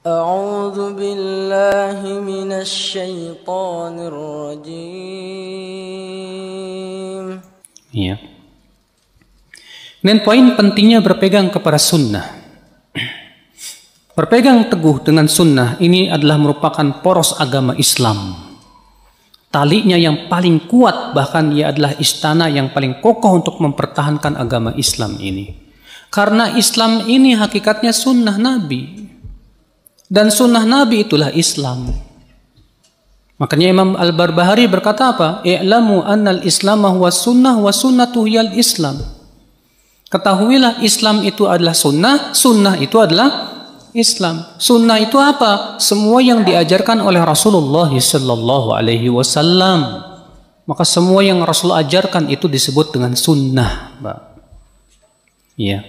أعوذ بالله من الشيطان الرجيم. Ya. Dan poin pentingnya berpegang kepada sunnah. Berpegang teguh dengan sunnah ini adalah merupakan poros agama Islam. Talinya yang paling kuat, bahkan ia adalah istana yang paling kokoh untuk mempertahankan agama Islam ini. Karena Islam ini hakikatnya sunnah Nabi. Dan sunnah Nabi itulah Islam. Makanya Imam Al-Barbahari berkata apa? I'lamu annal islamah huwa sunnah wa sunnatu hiyal Islam. Ketahuilah Islam itu adalah sunnah, sunnah itu adalah Islam. Sunnah itu apa? Semua yang diajarkan oleh Rasulullah sallallahu alaihi wasallam. Maka semua yang Rasul ajarkan itu disebut dengan sunnah, Pak. Iya.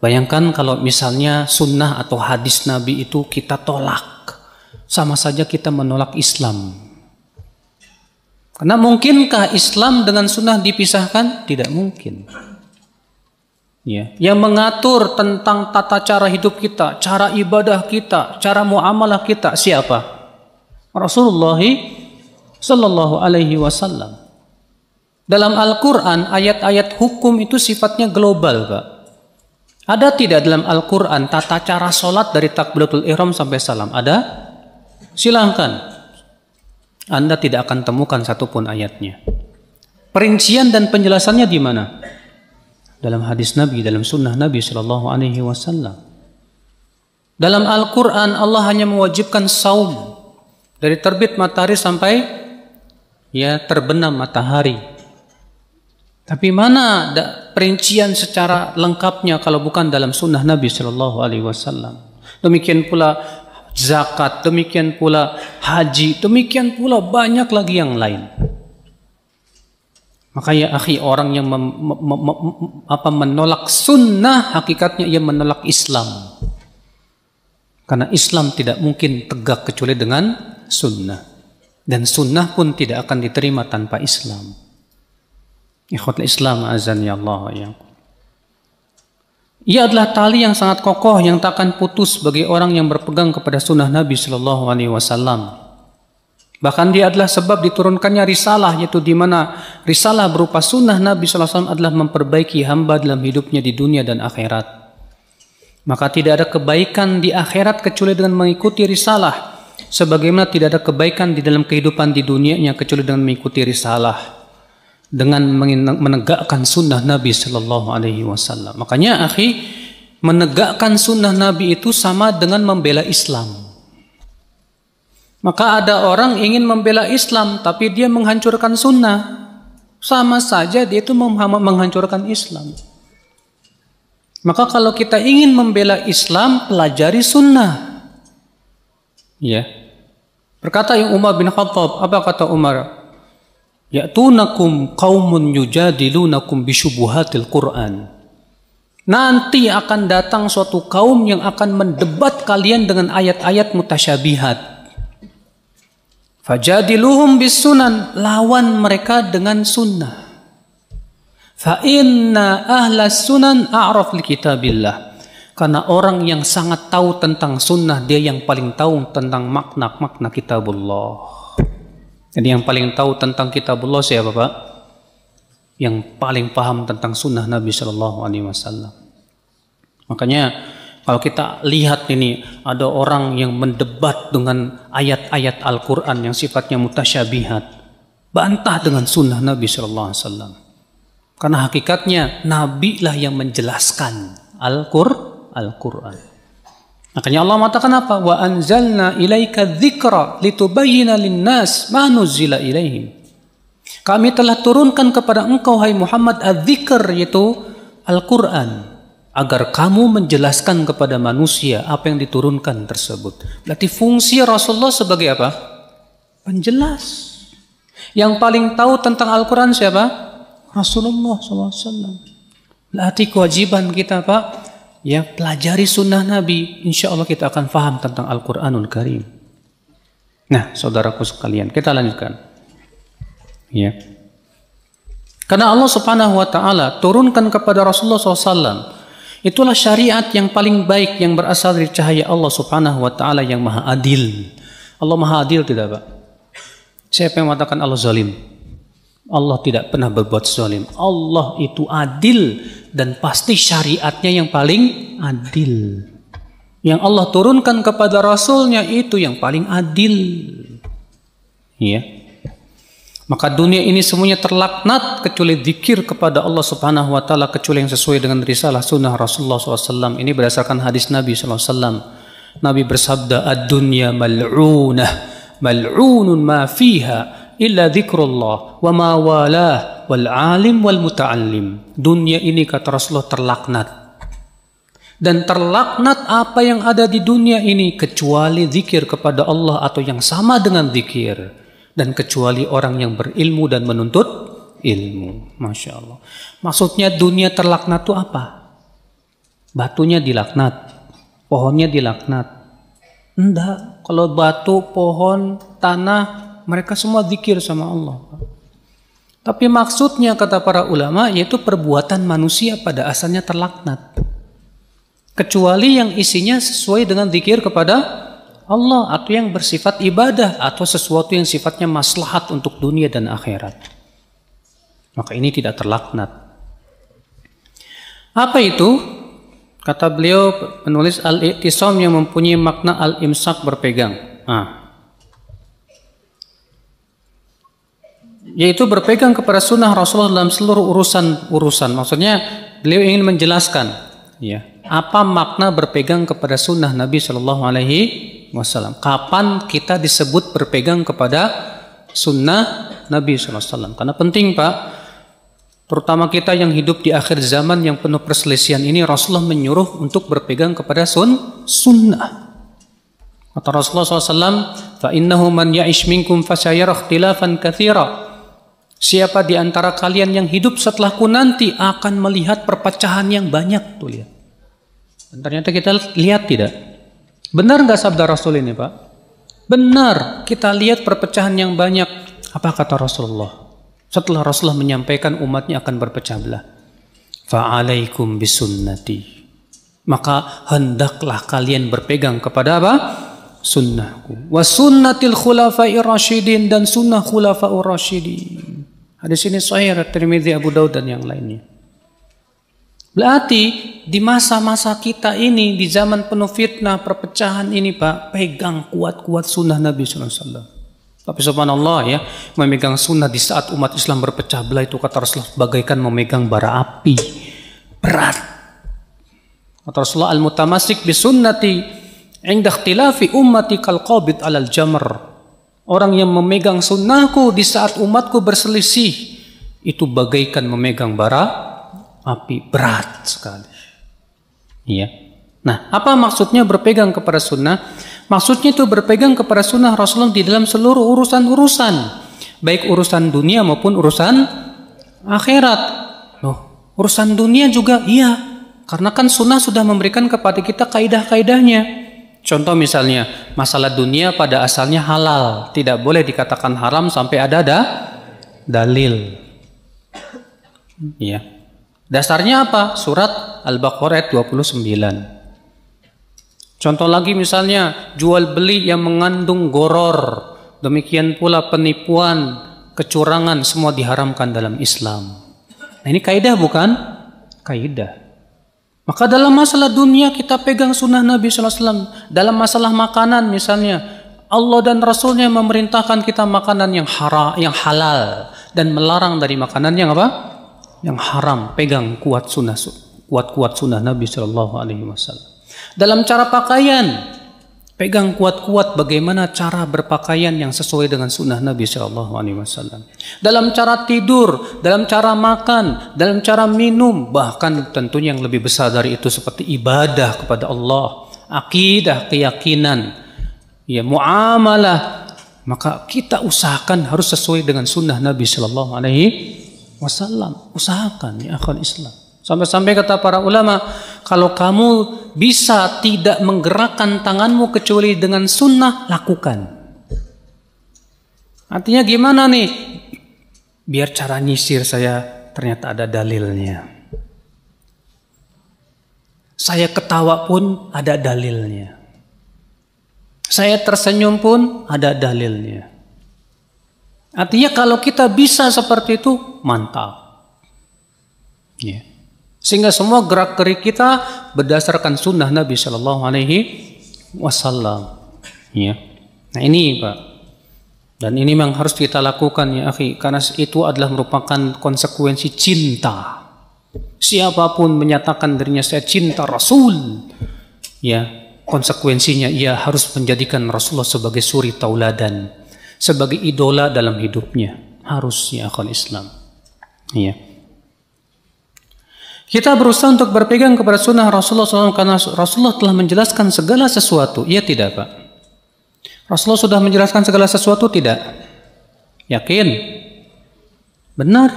Bayangkan kalau misalnya sunnah atau hadis Nabi itu kita tolak, sama saja kita menolak Islam. Karena mungkinkah Islam dengan sunnah dipisahkan? Tidak mungkin. Ya. Yang mengatur tentang tata cara hidup kita, cara ibadah kita, cara muamalah kita, siapa? Rasulullah sallallahu alaihi wasallam. Dalam Al-Quran, ayat-ayat hukum itu sifatnya global, Pak. Ada tidak dalam Al-Quran tata cara sholat dari takbiratul ihram sampai salam? Ada? Silahkan. Anda tidak akan temukan satupun ayatnya. Perincian dan penjelasannya di mana? Dalam hadis Nabi, dalam sunnah Nabi Shallallahu Alaihi Wasallam. Dalam Al-Quran Allah hanya mewajibkan saum dari terbit matahari sampai terbenam matahari. Tapi mana perincian secara lengkapnya kalau bukan dalam sunnah Nabi Shallallahu Alaihi Wasallam. Demikian pula zakat, demikian pula haji, demikian pula banyak lagi yang lain. Maka ya akhi, orang yang menolak sunnah hakikatnya ia menolak Islam. Karena Islam tidak mungkin tegak kecuali dengan sunnah. Dan sunnah pun tidak akan diterima tanpa Islam. Ikhwatul Islam azan ya Allah ya. Ia adalah tali yang sangat kokoh yang tak akan putus bagi orang yang berpegang kepada sunnah Nabi Shallallahu Alaihi Wasallam. Bahkan dia adalah sebab diturunkannya risalah, yaitu di mana risalah berupa sunnah Nabi Shallallahu Alaihi Wasallam adalah memperbaiki hamba dalam hidupnya di dunia dan akhirat. Maka tidak ada kebaikan di akhirat kecuali dengan mengikuti risalah. Sebagaimana tidak ada kebaikan di dalam kehidupan di dunianya kecuali dengan mengikuti risalah. Dengan menegakkan sunnah Nabi Sallallahu Alaihi Wasallam. Makanya akhi, menegakkan sunnah Nabi itu sama dengan membela Islam. Maka ada orang ingin membela Islam tapi dia menghancurkan sunnah, sama saja dia itu menghancurkan Islam. Maka kalau kita ingin membela Islam, pelajari sunnah. Ya. Berkata yang Umar bin Khattab, apa kata Umar? Ya'tunakum qaumun yujadilunakum bisyubuhatil Qur'an. Nanti akan datang suatu kaum yang akan mendebat kalian dengan ayat-ayat mutasyabihat. Fajadiluhum bisunan, lawan mereka dengan sunnah. Fa inna ahlas sunan a'raf li kitabillah. Karena orang yang sangat tahu tentang sunnah, dia yang paling tahu tentang makna kitabullah. Jadi yang paling tahu tentang kitabullah siapa, Pak? Yang paling paham tentang sunnah Nabi Shallallahu Alaihi Wasallam. Makanya kalau kita lihat ini ada orang yang mendebat dengan ayat-ayat Al-Quran yang sifatnya mutasyabihat, bantah dengan sunnah Nabi Shallallahu Alaihi Wasallam. Karena hakikatnya Nabi lah yang menjelaskan Al-Quran. Makanya Allah mengatakan apa? Wa anzalna ilaika dzikra litubayyana lin-nas ma nuzila ilaihim. Kami telah turunkan kepada engkau hai Muhammad adz-dzikr, yaitu Al-Quran, agar kamu menjelaskan kepada manusia apa yang diturunkan tersebut. Berarti fungsi Rasulullah sebagai apa? Penjelas. Yang paling tahu tentang Al-Quran siapa? Rasulullah SAW. Berarti kewajiban kita, Pak, ya, pelajari sunnah Nabi, insya Allah kita akan faham tentang Al-Quranul Karim. Nah, saudaraku sekalian, kita lanjutkan. Ya. Karena Allah Subhanahu Wa Taala turunkan kepada Rasulullah SAW Itulah syariat yang paling baik yang berasal dari cahaya Allah Subhanahu wa taala yang Maha Adil. Allah Maha Adil tidak, Pak? Siapa yang mengatakan Allah zalim? Allah tidak pernah berbuat zalim. Allah itu adil dan pasti syariatnya yang paling adil. Yang Allah turunkan kepada Rasulnya itu yang paling adil. Ya. Maka dunia ini semuanya terlaknat kecuali zikir kepada Allah Subhanahu wa taala, kecuali yang sesuai dengan risalah sunnah Rasulullah SAW. Ini berdasarkan hadis Nabi SAW. Nabi bersabda, ad-dunya mal'unah, mal'unun ma fiha illa dzikrullah wa ma walah wal alim wal muta'allim. Dunia ini, kata Rasulullah, terlaknat. Dan terlaknat apa yang ada di dunia ini kecuali zikir kepada Allah atau yang sama dengan zikir. Dan kecuali orang yang berilmu dan menuntut ilmu. Masya Allah. Maksudnya dunia terlaknat itu apa? Batunya dilaknat, pohonnya dilaknat. Enggak. Kalau batu, pohon, tanah, mereka semua zikir sama Allah. Tapi maksudnya, kata para ulama, yaitu perbuatan manusia pada asalnya terlaknat. Kecuali yang isinya sesuai dengan zikir kepada Allah, atau yang bersifat ibadah, atau sesuatu yang sifatnya maslahat untuk dunia dan akhirat. Maka ini tidak terlaknat. Apa itu? Kata beliau, penulis, al-i'tisam yang mempunyai makna al-imsak, berpegang. Yaitu berpegang kepada sunnah Rasulullah dalam seluruh urusan. Maksudnya beliau ingin menjelaskan, ya, apa makna berpegang kepada sunnah Nabi Shallallahu Alaihi Wasallam. Kapan kita disebut berpegang kepada sunnah Nabi SAW? Karena penting, Pak, terutama kita yang hidup di akhir zaman yang penuh perselisihan ini, Rasulullah menyuruh untuk berpegang kepada sunnah. Kata Rasulullah SAW, fa innahu man ya'ish minkum fasayara ikhtilafan katsira. Siapa di antara kalian yang hidup setelahku nanti akan melihat perpecahan yang banyak. Tuh, lihat. Dan ternyata kita lihat tidak. Benar nggak sabda Rasul ini, Pak? Benar. Kita lihat perpecahan yang banyak. Apa kata Rasulullah? Setelah Rasulullah menyampaikan umatnya akan berpecah belah. Fa'alaikum bisunnati. Maka hendaklah kalian berpegang kepada apa? Sunnahku. Wa sunnatil khulafa'ir rasyidin, dan sunnah khulafa'ur rasyidin. Hadis ini sahih Tirmidzi, Abu Daud dan yang lainnya. Berarti di masa-masa kita ini, di zaman penuh fitnah, perpecahan ini, Pak, pegang kuat-kuat sunnah Nabi SAW. Tapi subhanallah, ya, memegang sunnah di saat umat Islam berpecah belah itu, kata Rasulullah, bagaikan memegang bara api. Berat. Kata Rasulullah, al-mutamasik bisunnati inda ikhtilafi ummati kal qabid alal jamr. Orang yang memegang sunnahku di saat umatku berselisih, itu bagaikan memegang bara api, berat sekali. Iya. Nah, apa maksudnya berpegang kepada sunnah? Maksudnya itu berpegang kepada sunnah Rasulullah di dalam seluruh urusan-urusan, baik urusan dunia maupun urusan akhirat. Loh, urusan dunia juga iya, karena kan sunnah sudah memberikan kepada kita kaidah-kaidahnya. Contoh misalnya, masalah dunia pada asalnya halal, tidak boleh dikatakan haram sampai ada dalil. Iya. Dasarnya apa? Surat Al-Baqarah ayat 29. Contoh lagi misalnya, jual beli yang mengandung goror, demikian pula penipuan, kecurangan, semua diharamkan dalam Islam. Nah, ini kaidah bukan? Kaidah. Maka dalam masalah dunia kita pegang sunnah Nabi SAW. Dalam masalah makanan misalnya, Allah dan Rasulnya memerintahkan kita makanan yang halal, dan melarang dari makanan yang apa? Yang haram. Pegang kuat sunnah Nabi Shallallahu Alaihi Wasallam. Dalam cara pakaian, pegang kuat-kuat bagaimana cara berpakaian yang sesuai dengan sunnah Nabi Shallallahu Alaihi Wasallam. Dalam cara tidur, dalam cara makan, dalam cara minum, bahkan tentunya yang lebih besar dari itu seperti ibadah kepada Allah, akidah, keyakinan, ya, muamalah, maka kita usahakan harus sesuai dengan sunnah Nabi Shallallahu Alaihi Wasallam. Usahakan, ya akhwal Islam. Sampai-sampai kata para ulama, kalau kamu bisa tidak menggerakkan tanganmu kecuali dengan sunnah, lakukan. Artinya gimana nih? Biar cara nyisir saya ternyata ada dalilnya. Saya ketawa pun ada dalilnya. Saya tersenyum pun ada dalilnya. Artinya kalau kita bisa seperti itu, mantap. Ya. Sehingga semua gerak-gerik kita berdasarkan sunnah Nabi Shallallahu Alaihi Wasallam. Ya. Nah ini Pak. Dan ini memang harus kita lakukan ya akhi, karena itu adalah merupakan konsekuensi cinta. Siapapun menyatakan dirinya saya cinta Rasul, ya konsekuensinya ia harus menjadikan Rasulullah sebagai suri tauladan, sebagai idola dalam hidupnya. Harus ya akhul Islam. Ya. Kita berusaha untuk berpegang kepada sunnah Rasulullah SAW karena Rasulullah telah menjelaskan segala sesuatu. Iya tidak Pak? Rasulullah sudah menjelaskan segala sesuatu tidak? Yakin? Benar?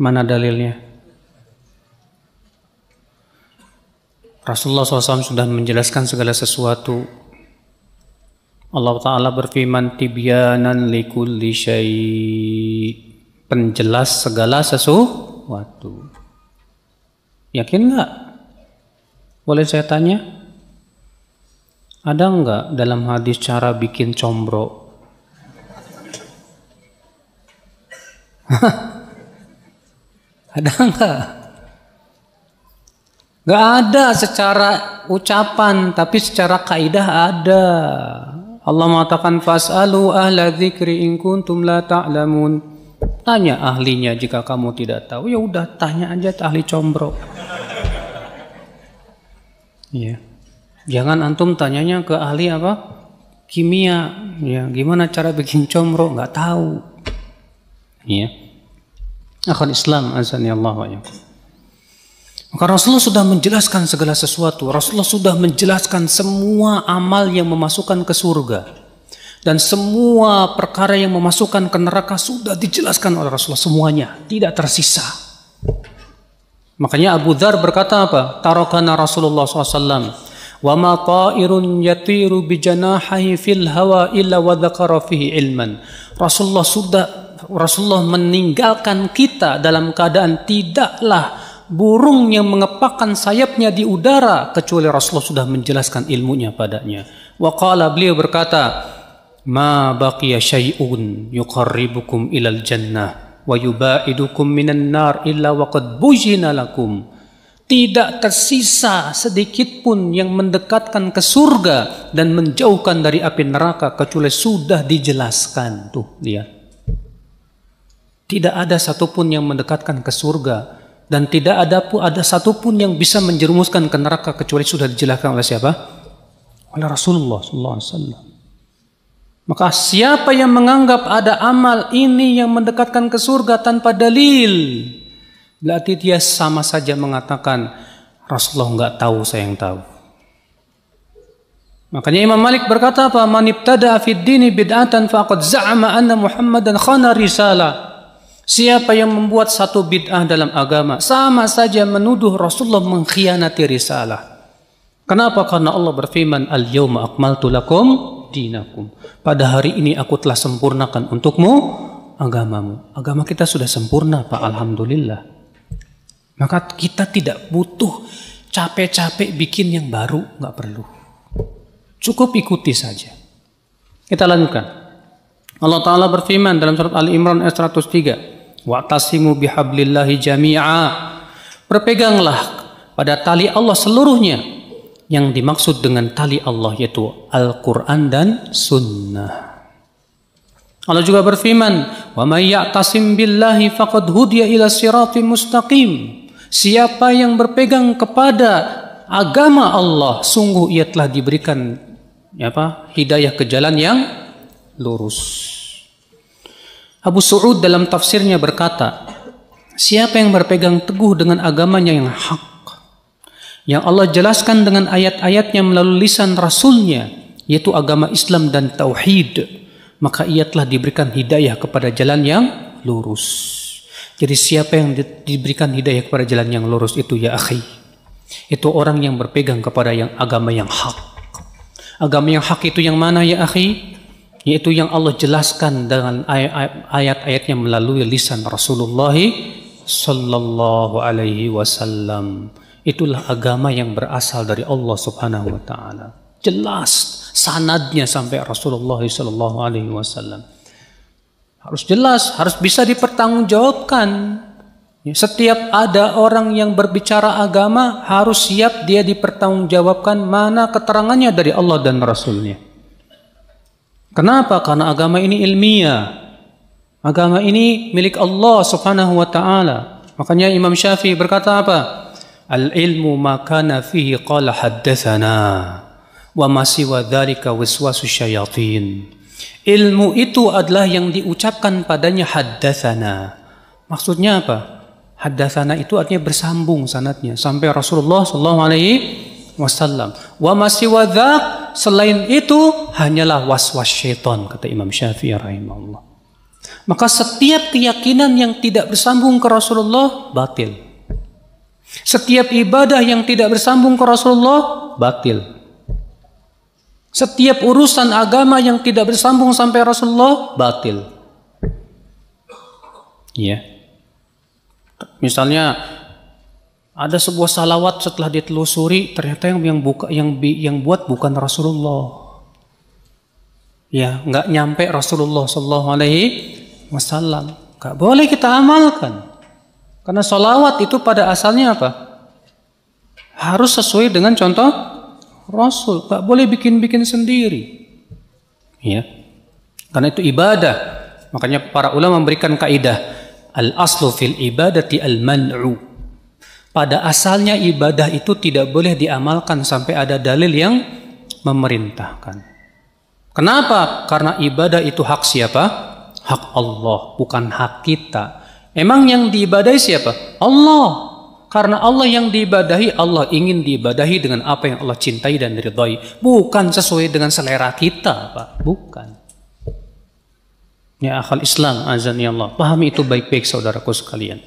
Mana dalilnya? Rasulullah SAW sudah menjelaskan segala sesuatu. Allah Ta'ala berfirman, tibyanan likulli syai', penjelas segala sesuatu. Yakin nggak? Boleh saya tanya? Ada nggak dalam hadis cara bikin combro? Ada nggak? Nggak ada secara ucapan, tapi secara kaidah ada. Allah mengatakan fas'alu ahla dzikri in kuntum la ta'lamun. Tanya ahlinya jika kamu tidak tahu. Ya udah tanya aja ahli combro. Ya. Jangan antum tanyanya ke ahli apa? Kimia. Ya, gimana cara bikin combro? Nggak tahu. Ya. Akhul Islam azani Allah wa iyyakum. Maka Rasulullah sudah menjelaskan segala sesuatu. Rasulullah sudah menjelaskan semua amal yang memasukkan ke surga. Dan semua perkara yang memasukkan ke neraka sudah dijelaskan oleh Rasulullah semuanya. Tidak tersisa. Makanya Abu Dzar berkata apa? Tarakana Rasulullah SAW. Wa ma ta'irun yatiru bi janahihi fil hawa illa wa dzakara fihi ilman. Rasulullah meninggalkan kita dalam keadaan tidaklah burung yang mengepakkan sayapnya di udara kecuali Rasulullah sudah menjelaskan ilmunya padanya. Wa qala, beliau berkata, ma baqiya syai'un yuqarribukum ilal jannah wa yubaidukum minan nar illa waqad bujina lakum. Tidak tersisa sedikit pun yang mendekatkan ke surga dan menjauhkan dari api neraka kecuali sudah dijelaskan. Tuh, lihat. Tidak ada satupun yang mendekatkan ke surga dan tidak ada satupun yang bisa menjerumuskan ke neraka kecuali sudah dijelaskan oleh siapa? Oleh Rasulullah SAW. Maka siapa yang menganggap ada amal ini yang mendekatkan ke surga tanpa dalil, berarti dia sama saja mengatakan Rasulullah nggak tahu, saya yang tahu. Makanya Imam Malik berkata apa? Man ibtada'a fid dini bid'atan faqad za'ama anna Muhammadan khana risalah. Siapa yang membuat satu bid'ah dalam agama sama saja menuduh Rasulullah mengkhianati risalah. Kenapa? Karena Allah berfirman, al-yawma akmaltu lakum dinakum. Pada hari ini aku telah sempurnakan untukmu agamamu. Agama kita sudah sempurna Pak, alhamdulillah. Maka kita tidak butuh capek-capek bikin yang baru, nggak perlu. Cukup ikuti saja. Kita lanjutkan. Allah Ta'ala berfirman dalam surat Al-Imran ayat 103. Wa'tasimu bihablillahi jami'a. Berpeganglah pada tali Allah seluruhnya. Yang dimaksud dengan tali Allah yaitu Al-Quran dan Sunnah. Allah juga berfirman, wa may ya'tasim billahi faqad hudiya ila siratim mustaqim. Siapa yang berpegang kepada agama Allah, sungguh ia telah diberikan hidayah ke jalan yang lurus. Abu Su'ud dalam tafsirnya berkata, siapa yang berpegang teguh dengan agamanya yang hak, yang Allah jelaskan dengan ayat-ayatnya melalui lisan Rasulnya, yaitu agama Islam dan Tauhid, maka ia telah diberikan hidayah kepada jalan yang lurus. Jadi siapa yang diberikan hidayah kepada jalan yang lurus itu ya akhi, itu orang yang berpegang kepada yang agama yang hak. Agama yang hak itu yang mana ya akhi? Yaitu yang Allah jelaskan dengan ayat-ayatnya melalui lisan Rasulullah sallallahu alaihi wasallam. itulah agama yang berasal dari Allah Subhanahu wa taala. Jelas sanadnya sampai Rasulullah sallallahu alaihi wasallam. Harus jelas, harus bisa dipertanggungjawabkan. Setiap ada orang yang berbicara agama harus siap dia dipertanggungjawabkan mana keterangannya dari Allah dan Rasulnya. Kenapa? Karena agama ini ilmiah. Agama ini milik Allah Subhanahu wa taala. Makanya Imam Syafi'i berkata apa? Al-ilmu ma kana fihi qala haddatsana wa ma siwa dzalika waswasu syayatin. Ilmu itu adalah yang diucapkan padanya haddatsana. Maksudnya apa? Haddatsana itu artinya bersambung sanadnya sampai Rasulullah sallallahu alaihi wasallam. Wa ma siwa dzak, selain itu hanyalah waswas syaitan, kata Imam Syafi'i rahimahullah. Maka setiap keyakinan yang tidak bersambung ke Rasulullah batil. Setiap ibadah yang tidak bersambung ke Rasulullah batil. Setiap urusan agama yang tidak bersambung sampai Rasulullah batil. Ya. Misalnya ada sebuah salawat setelah ditelusuri ternyata yang buat bukan Rasulullah. Ya, nggak nyampe Rasulullah sallallahu alaihi wasallam. Nggak boleh kita amalkan. Karena salawat itu pada asalnya apa? Harus sesuai dengan contoh Rasul. Nggak boleh bikin-bikin sendiri. Ya. Karena itu ibadah. Makanya para ulama memberikan kaidah al-aslu fil ibadati al-man'u. Pada asalnya ibadah itu tidak boleh diamalkan sampai ada dalil yang memerintahkan. Kenapa? Karena ibadah itu hak siapa? Hak Allah, bukan hak kita. Emang yang diibadahi siapa? Allah. Karena Allah yang diibadahi, Allah ingin diibadahi dengan apa yang Allah cintai dan ridhai. Bukan sesuai dengan selera kita, Pak. Bukan. Ya akhal Islam, azani Allah. Pahami itu baik-baik saudaraku sekalian.